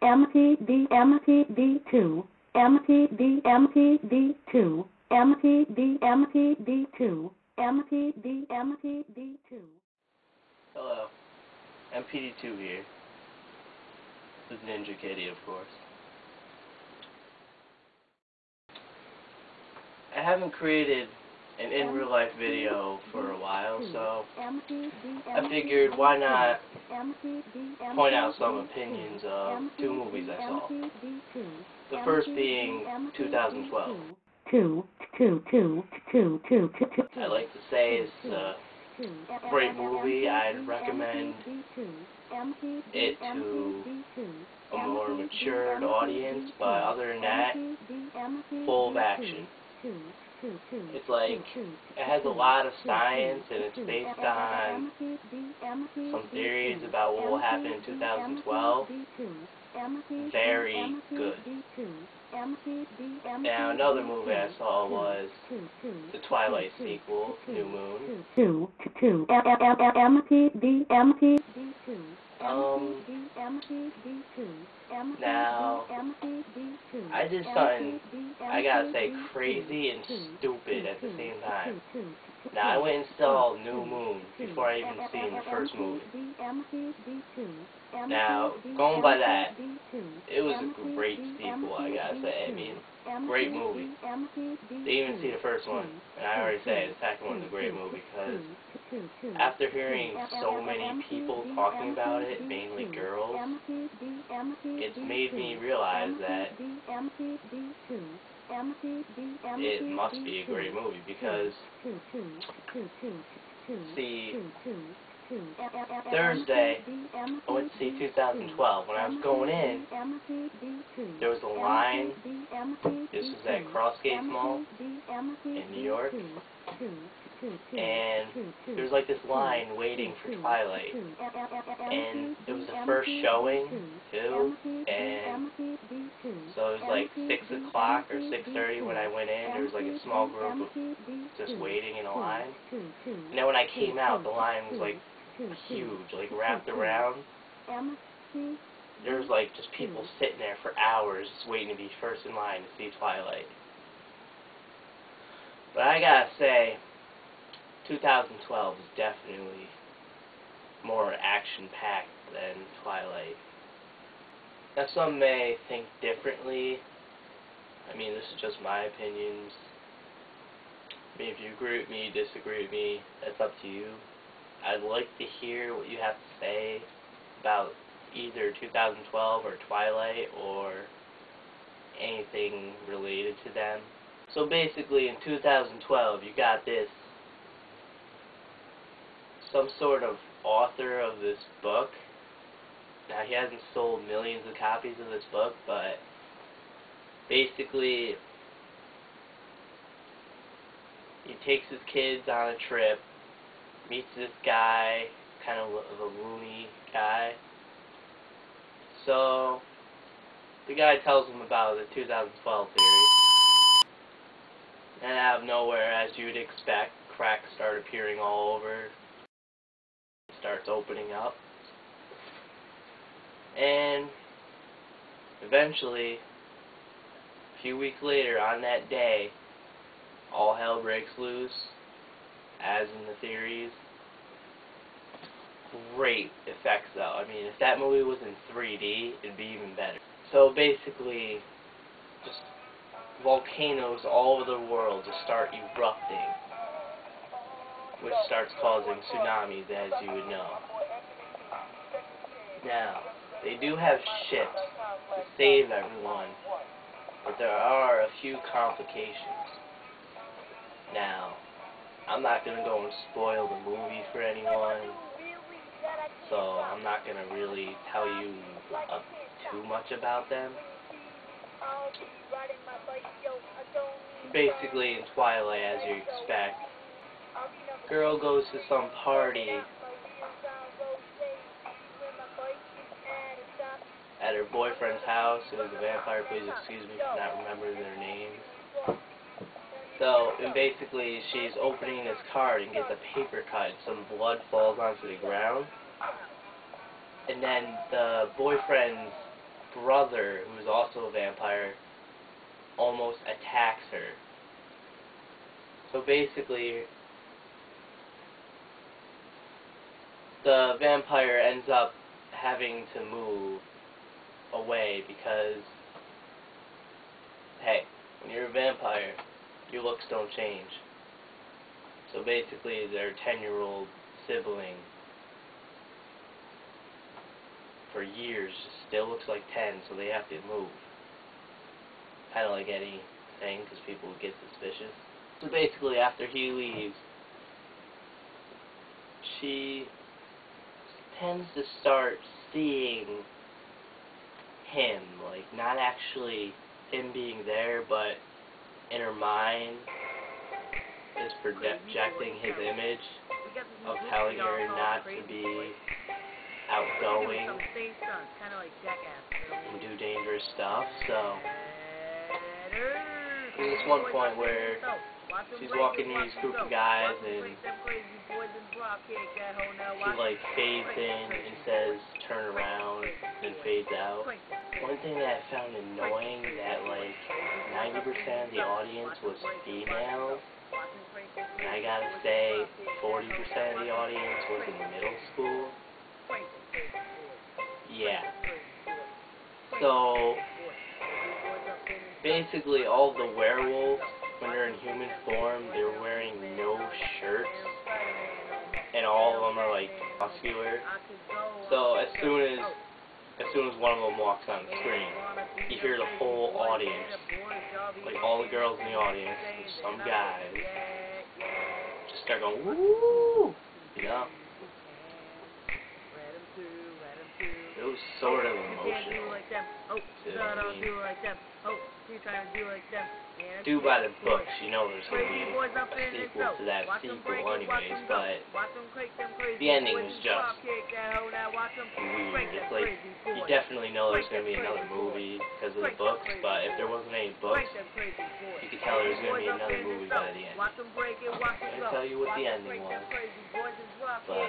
MTD2, MTD2, MTD2, MTD2. Hello, MPD2 here. This is Ninja Kitty, of course. I haven't created an in-real-life video for a while, so I figured why not point out some opinions of two movies I saw. The first being 2012. I like to say it's a great movie. I'd recommend it to a more matured audience, but other than that, full of action. It's like, it has a lot of science, and it's based on some theories about what will happen in 2012. Very good. Now, another movie I saw was the Twilight sequel, New Moon. Now, I did something, I gotta say, crazy and stupid at the same time. Now, I went and saw New Moon before I even seen the first movie. Now, going by that, it was a great sequel, I gotta say. I mean, great movie. Didn't even see the first one, and I already say the second one's a great movie because after hearing so many people talking about it, mainly girls, it's made me realize that it must be a great movie because, see, Thursday, I went to see 2012. When I was going in, there was a line. This was at Crossgates Mall in New York. And there was like this line waiting for Twilight. And it was the first showing, too. And so it was like 6 o'clock or 6:30 when I went in. There was like a small group of just waiting in a line. And then when I came out, the line was like huge, like wrapped around. There was like just people sitting there for hours just waiting to be first in line to see Twilight. But I gotta say, 2012 is definitely more action-packed than Twilight. Now, some may think differently. I mean, this is just my opinions. I mean, if you agree with me, disagree with me, that's up to you. I'd like to hear what you have to say about either 2012 or Twilight or anything related to them. So basically, in 2012, you got this, some sort of author of this book. Now, he hasn't sold millions of copies of this book, but basically, he takes his kids on a trip, meets this guy, kind of a loony guy. So, the guy tells him about the 2012 theory. And out of nowhere, as you'd expect, cracks start appearing all over. It starts opening up. And eventually, a few weeks later, on that day, all hell breaks loose, as in the theories. Great effects, though. I mean, if that movie was in 3D, it'd be even better. So basically, just volcanoes all over the world just start erupting, which starts causing tsunamis, as you would know. Now, they do have ships to save everyone, but there are a few complications. Now, I'm not going to go and spoil the movie for anyone, so I'm not going to really tell you too much about them. Basically, in Twilight, as you expect, girl goes to some party at her boyfriend's house, who is a vampire. Please excuse me for not remembering their names. So, and basically, she's opening this card and gets a paper cut, and some blood falls onto the ground. And then the boyfriend's brother, who's also a vampire, almost attacks her. So basically, the vampire ends up having to move away because, hey, when you're a vampire, your looks don't change. So basically, their 10-year-old sibling for years still looks like 10, so they have to move. Kind of like anything, because people get suspicious. So basically, after he leaves, she tends to start seeing him, like not actually him being there, but in her mind is projecting his image of telling her not to be outgoing and do dangerous stuff. So there's this one point where she's walking near these group of guys and she like fades in and says turn around and fades out. One thing that I found annoying, that like 90% of the audience was female, and I gotta say 40% of the audience was in middle school. Yeah. So basically all the werewolves, when they're in human form, they're wearing no shirts, and all of them are like muscular. So as soon as one of them walks on the screen, you hear the whole audience, like all the girls in the audience, and some guys, just start going woo, you know. It was sort of emotional. Do by the books, you know there's going to be a sequel to that sequel anyways, but the ending was just weird. It's like, you definitely know there's going to be another movie because of the books, but if there wasn't any books, you could tell there was going to be another movie by the end. I'm going to tell you what the ending was, but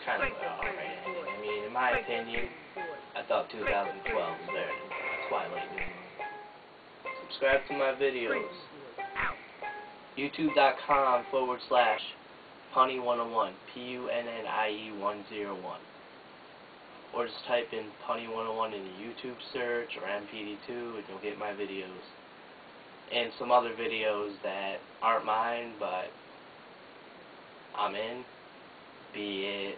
kind of an alright ending. I mean, in my opinion, I thought 2012 was better than Twilight. Subscribe to my videos. YouTube.com/Punny101, PUNNIE101. Or just type in Punny101 in the YouTube search or MPD2 and you'll get my videos. And some other videos that aren't mine, but I'm in. Be it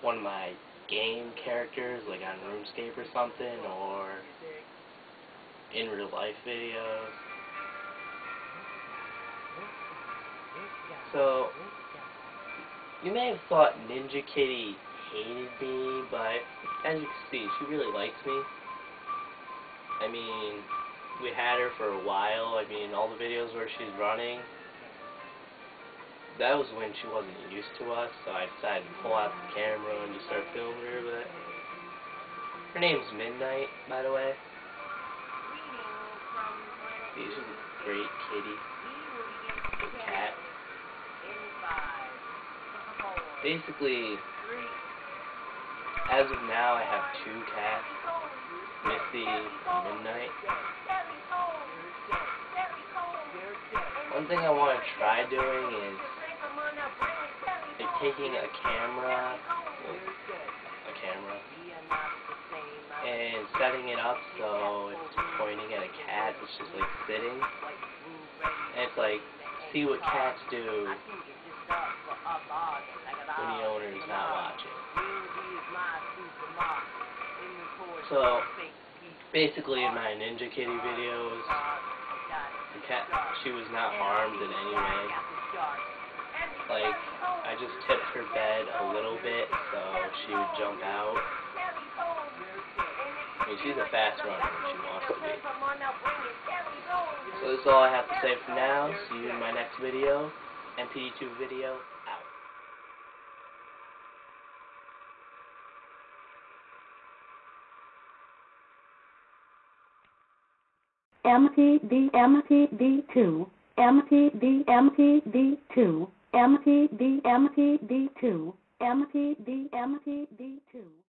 one of my game characters, like on RuneScape or something, or in real life videos. So, you may have thought Ninja Kitty hated me, but as you can see, she really likes me. I mean, we had her for a while. I mean, all the videos where she's running, that was when she wasn't used to us, so I decided to pull out the camera and just start filming her. But her name's Midnight, by the way. She's a great kitty. Good cat. Basically, as of now, I have 2 cats, Missy and Midnight. One thing I want to try doing is like taking a camera, and setting it up so it's pointing at a cat. It's just like sitting, and it's like, see what cats do when the owner's not watching. So basically, in my Ninja Kitty videos, the cat, she was not harmed in any way. Like, I just tipped her bed a little bit so she would jump out. I mean, she's a fast runner when she wants to be. So that's all I have to say for now. See you in my next video. MPD2 video out. MPD2 MTV2.